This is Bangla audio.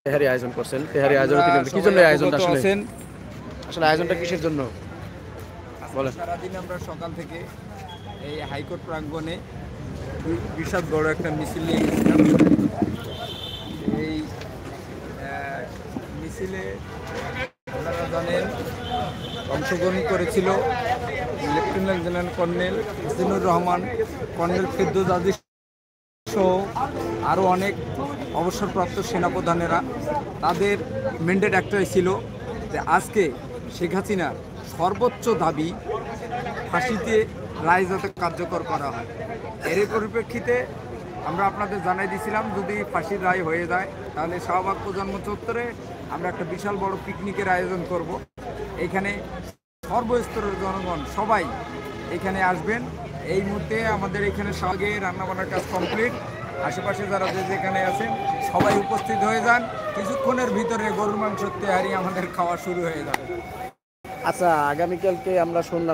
তেহারি আয়োজন করছেন। তেহারি আয়োজন কি জন্য আয়োজনটা আসলে? আসলে আয়োজনটা কিসের জন্য বলেন? সারাদিন আমরা সকাল থেকে এই হাইকোর্ট প্রাঙ্গণে বিশাল বড় একটা মিছিল নিয়ে গেছিলাম। এই মিছিলে আপনারা জানেন অংশগ্রহণ করেছিল lieutenant general colonel Hasinur Rahman, colonel Ferdous Aziz সহ আরও অনেক অবসরপ্রাপ্ত সেনাপ্রধানেরা। তাদের ম্যান্ডেট একটাই ছিল যে আজকে শেখ হাসিনার সর্বোচ্চ দাবি ফাঁসিতে রায় যাতে কার্যকর করা হয়। এর পরিপ্রেক্ষিতে আমরা আপনাদের জানাই দিয়েছিলাম যদি ফাঁসির রায় হয়ে যায় তাহলে শাহবাগ প্রজন্ম চত্বরে আমরা একটা বিশাল বড় পিকনিকের আয়োজন করব। এখানে সর্বস্তরের জনগণ সবাই এখানে আসবেন। এই মুহূর্তে আমাদের এখানে শাহবাগে রান্নাবান্নার কাজ কমপ্লিট। আশেপাশে যারা যেখানে আছেন সবাই উপস্থিত হয়ে যান। কিছুক্ষণের ভিতরে গরুর মাংস তেহারি আমাদের খাওয়া শুরু হয়ে যাবে। আচ্ছা, আগামীকালকে আমরা শুনলাম